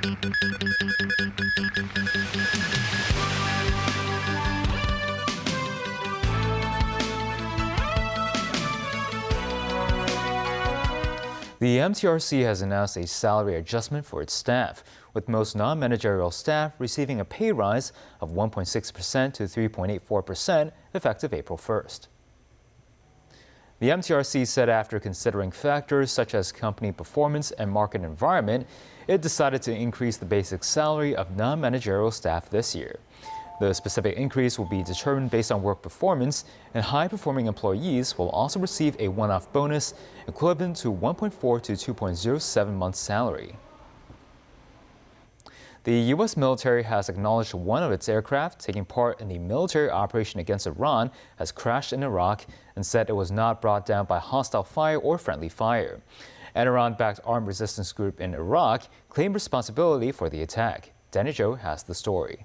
The MTRC has announced a salary adjustment for its staff, with most non-managerial staff receiving a pay rise of 1.6% to 3.84% effective April 1st. The MTRC said after considering factors such as company performance and market environment, it decided to increase the basic salary of non-managerial staff this year. The specific increase will be determined based on work performance, and high-performing employees will also receive a one-off bonus equivalent to 1.4 to 2.07 months' salary. The U.S. military has acknowledged one of its aircraft taking part in the military operation against Iran has crashed in Iraq and said it was not brought down by hostile fire or friendly fire. An Iran-backed armed resistance group in Iraq claimed responsibility for the attack. Danny Jo has the story.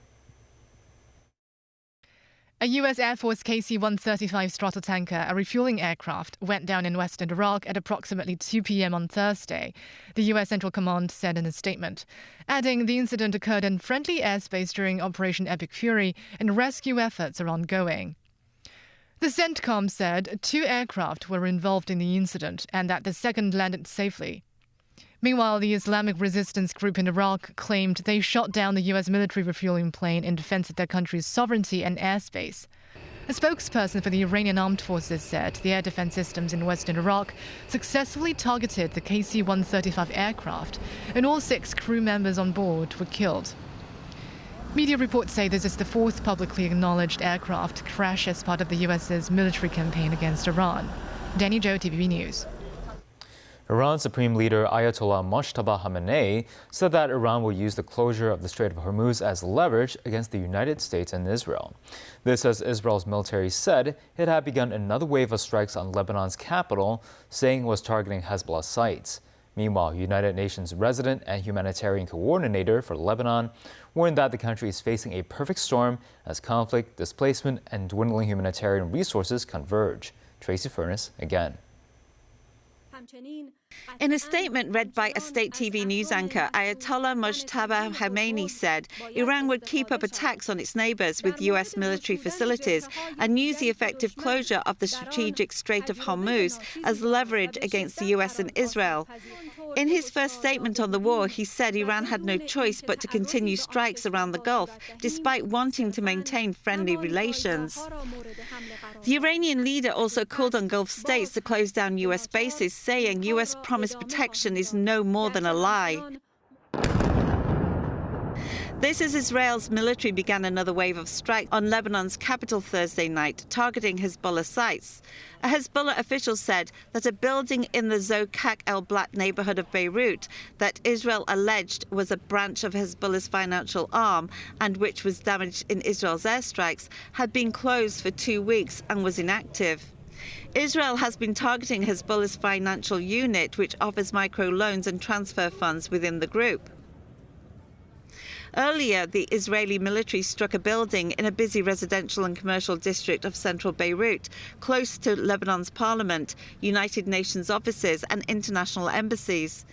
A U.S. Air Force KC-135 stratotanker, a refueling aircraft, went down in western Iraq at approximately 2 p.m. on Thursday, the U.S. Central Command said in a statement, adding the incident occurred in friendly airspace during Operation Epic Fury and rescue efforts are ongoing. The CENTCOM said 2 aircraft were involved in the incident and that the second landed safely. Meanwhile, the Islamic resistance group in Iraq claimed they shot down the U.S. military refueling plane in defense of their country's sovereignty and airspace. A spokesperson for the Iranian armed forces said the air defense systems in western Iraq successfully targeted the KC-135 aircraft, and all 6 crew members on board were killed. Media reports say this is the 4th publicly acknowledged aircraft crash as part of the U.S.'s military campaign against Iran. Danny Jo, TVB News. Iran's Supreme Leader Ayatollah Mojtaba Khamenei said that Iran will use the closure of the Strait of Hormuz as leverage against the United States and Israel. This as Israel's military said it had begun another wave of strikes on Lebanon's capital, saying it was targeting Hezbollah sites. Meanwhile, United Nations resident and humanitarian coordinator for Lebanon warned that the country is facing a perfect storm as conflict, displacement, and dwindling humanitarian resources converge. Tracy Furness again. In a statement read by a state TV news anchor, Ayatollah Mojtaba Khamenei said Iran would keep up attacks on its neighbors with U.S. military facilities and use the effective closure of the strategic Strait of Hormuz as leverage against the U.S. and Israel. In his first statement on the war, he said Iran had no choice but to continue strikes around the Gulf, despite wanting to maintain friendly relations. The Iranian leader also called on Gulf states to close down U.S. bases, saying U.S. promised protection is no more than a lie. This as Israel's military began another wave of strikes on Lebanon's capital Thursday night, targeting Hezbollah sites. A Hezbollah official said that a building in the Zokak el-Blat neighborhood of Beirut that Israel alleged was a branch of Hezbollah's financial arm and which was damaged in Israel's airstrikes had been closed for 2 weeks and was inactive. Israel has been targeting Hezbollah's financial unit, which offers microloans and transfer funds within the group. Earlier, the Israeli military struck a building in a busy residential and commercial district of central Beirut, close to Lebanon's parliament, United Nations offices and international embassies.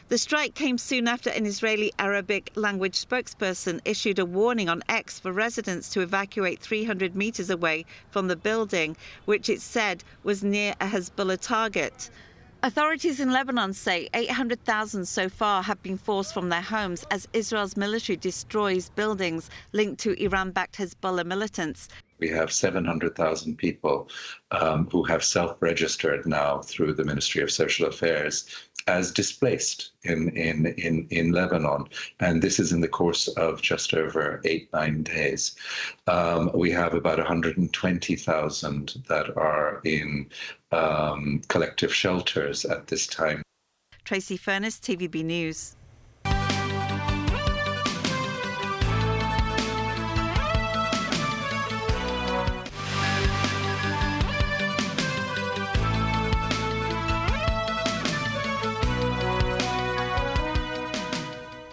The strike came soon after an Israeli Arabic language spokesperson issued a warning on X for residents to evacuate 300 meters away from the building, which it said was near a Hezbollah target. Authorities in Lebanon say 800,000 so far have been forced from their homes as Israel's military destroys buildings linked to Iran-backed Hezbollah militants. We have 700,000 people who have self-registered now through the Ministry of Social Affairs as displaced in Lebanon, and this is in the course of just over 8-9 days. We have about 120,000 that are in collective shelters at this time. Tracy Furness, TVB News.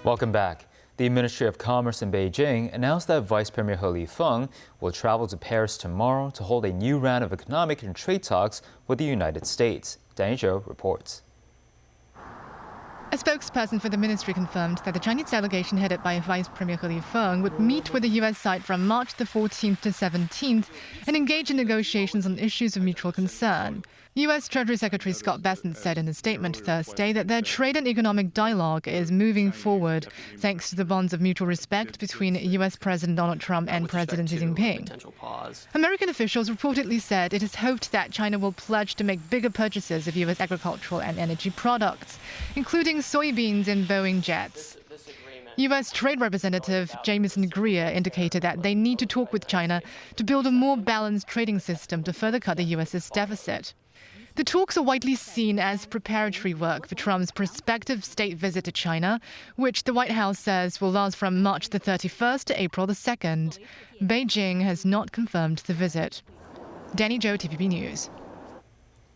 Welcome back. The Ministry of Commerce in Beijing announced that Vice Premier He Lifeng will travel to Paris tomorrow to hold a new round of economic and trade talks with the United States. Danny Jo reports. A spokesperson for the ministry confirmed that the Chinese delegation headed by Vice Premier He Lifeng would meet with the U.S. side from March the 14th to 17th and engage in negotiations on issues of mutual concern. U.S. Treasury Secretary Scott Bessent said in a statement Thursday that their trade and economic dialogue is moving forward thanks to the bonds of mutual respect between U.S. President Donald Trump and President Xi Jinping. American officials reportedly said it is hoped that China will pledge to make bigger purchases of U.S. agricultural and energy products, including soybeans and Boeing jets. U.S. Trade Representative Jamieson Greer indicated that they need to talk with China to build a more balanced trading system to further cut the U.S.'s deficit. The talks are widely seen as preparatory work for Trump's prospective state visit to China, which the White House says will last from March the 31st to April the 2nd. Beijing has not confirmed the visit. Danny Zhou, TVB News.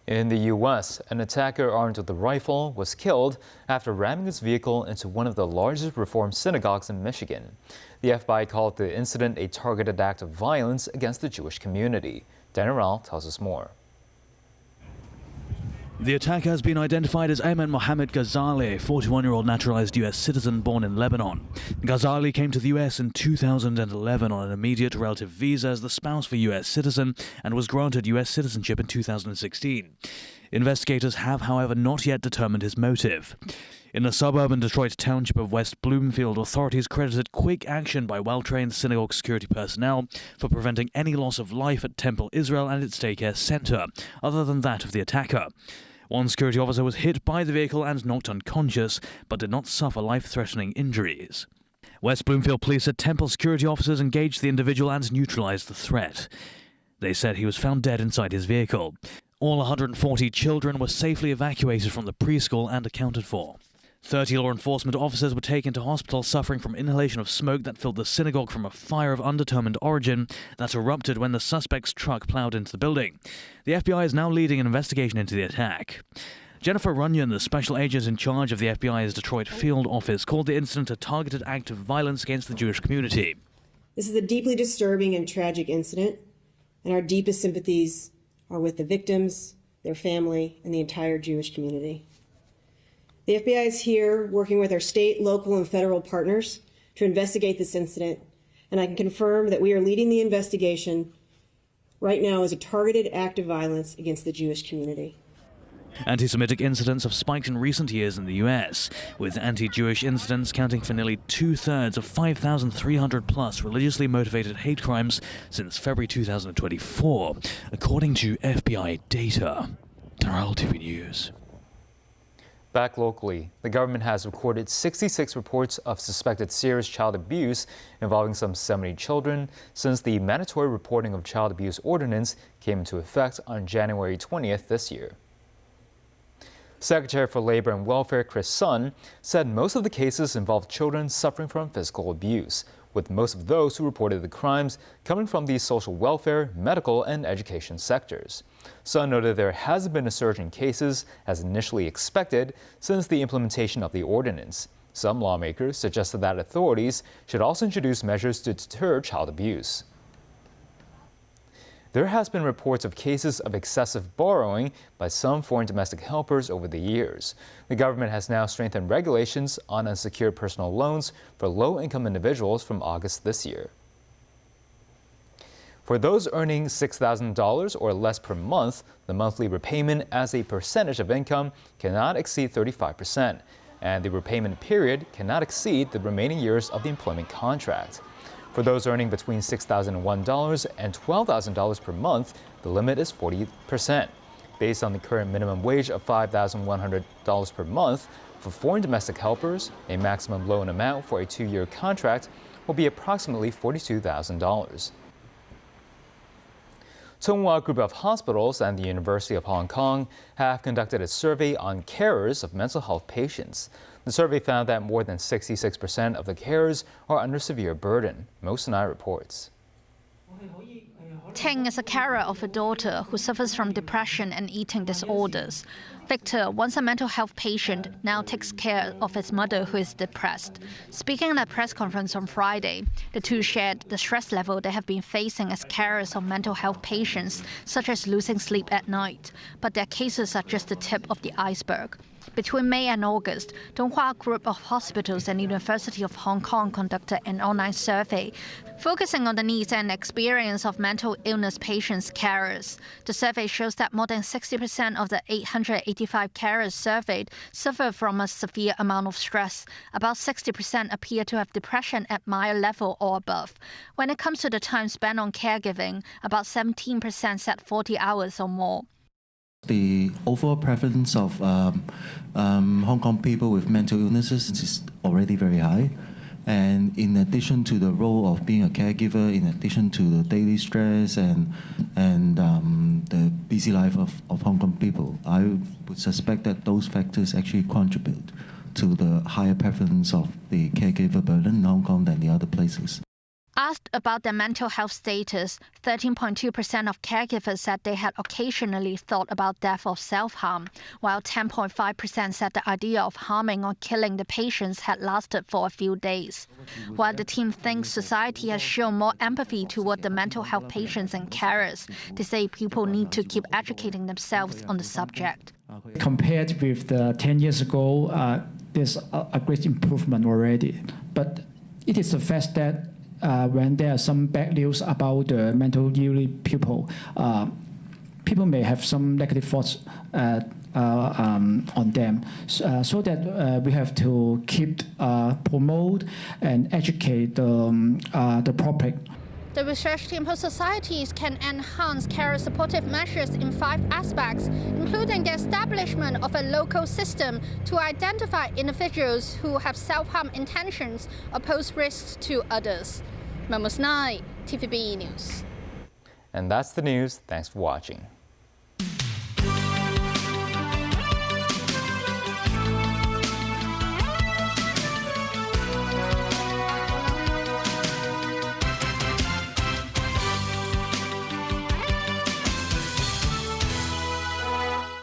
In the U.S., an attacker armed with a rifle was killed after ramming his vehicle into one of the largest Reform synagogues in Michigan. The FBI called the incident a targeted act of violence against the Jewish community. Daniel Rao tells us more. The attacker has been identified as Ayman Mohammed Ghazali, a 41-year-old naturalized U.S. citizen born in Lebanon. Ghazali came to the U.S. in 2011 on an immediate relative visa as the spouse of a U.S. citizen and was granted U.S. citizenship in 2016. Investigators have, however, not yet determined his motive. In the suburban Detroit township of West Bloomfield, authorities credited quick action by well-trained synagogue security personnel for preventing any loss of life at Temple Israel and its daycare center, other than that of the attacker. One security officer was hit by the vehicle and knocked unconscious, but did not suffer life-threatening injuries. West Bloomfield police said Temple security officers engaged the individual and neutralized the threat. They said he was found dead inside his vehicle. All 140 children were safely evacuated from the preschool and accounted for. 30 law enforcement officers were taken to hospital suffering from inhalation of smoke that filled the synagogue from a fire of undetermined origin that erupted when the suspect's truck plowed into the building. The FBI is now leading an investigation into the attack. Jennifer Runyon, the special agent in charge of the FBI's Detroit field office, called the incident a targeted act of violence against the Jewish community. This is a deeply disturbing and tragic incident, and our deepest sympathies are with the victims, their family, and the entire Jewish community. The FBI is here working with our state, local, and federal partners to investigate this incident, and I can confirm that we are leading the investigation right now as a targeted act of violence against the Jewish community. Anti-Semitic incidents have spiked in recent years in the U.S., with anti-Jewish incidents counting for nearly two-thirds of 5,300-plus religiously motivated hate crimes since February 2024, according to FBI data. Darrell, TV News. Back locally, the government has recorded 66 reports of suspected serious child abuse involving some 70 children since the mandatory reporting of child abuse ordinance came into effect on January 20th this year. Secretary for Labor and Welfare Chris Sun said most of the cases involved children suffering from physical abuse, with most of those who reported the crimes coming from the social welfare, medical, and education sectors. Sun noted there hasn't been a surge in cases as initially expected since the implementation of the ordinance. Some lawmakers suggested that authorities should also introduce measures to deter child abuse. There has been reports of cases of excessive borrowing by some foreign domestic helpers over the years. The government has now strengthened regulations on unsecured personal loans for low-income individuals from August this year. For those earning $6,000 or less per month, the monthly repayment as a percentage of income cannot exceed 35%, and the repayment period cannot exceed the remaining years of the employment contract. For those earning between $6,001 and $12,000 per month, the limit is 40%. Based on the current minimum wage of $5,100 per month, for foreign domestic helpers, a maximum loan amount for a 2-year contract will be approximately $42,000. Tsinghua Group of Hospitals and the University of Hong Kong have conducted a survey on carers of mental health patients. The survey found that more than 66% of the carers are under severe burden. Mo Sinai reports. Ting is a carer of a daughter who suffers from depression and eating disorders. Victor, once a mental health patient, now takes care of his mother who is depressed. Speaking at a press conference on Friday, the two shared the stress level they have been facing as carers of mental health patients, such as losing sleep at night. But their cases are just the tip of the iceberg. Between May and August, Donghua Group of Hospitals and University of Hong Kong conducted an online survey focusing on the needs and experience of mental illness patients' carers. The survey shows that more than 60% of the 885 carers surveyed suffer from a severe amount of stress. About 60% appear to have depression at mild level or above. When it comes to the time spent on caregiving, about 17% said 40 hours or more. The overall prevalence of Hong Kong people with mental illnesses is already very high. And in addition to the role of being a caregiver, in addition to the daily stress and the busy life of Hong Kong people, I would suspect that those factors actually contribute to the higher prevalence of the caregiver burden in Hong Kong than the other places. Asked about their mental health status, 13.2% of caregivers said they had occasionally thought about death or self-harm, while 10.5% said the idea of harming or killing the patients had lasted for a few days. While the team thinks society has shown more empathy toward the mental health patients and carers, they say people need to keep educating themselves on the subject. Compared with the 10 years ago, there's a great improvement already. But it is a fact that when there are some bad news about the mental ill people, people may have some negative thoughts on them. So that we have to keep promote and educate the public. The research team hopes societies can enhance carer supportive measures in 5 aspects, including the establishment of a local system to identify individuals who have self-harm intentions or pose risks to others. Mamusnai, TVB News. And that's the news. Thanks for watching.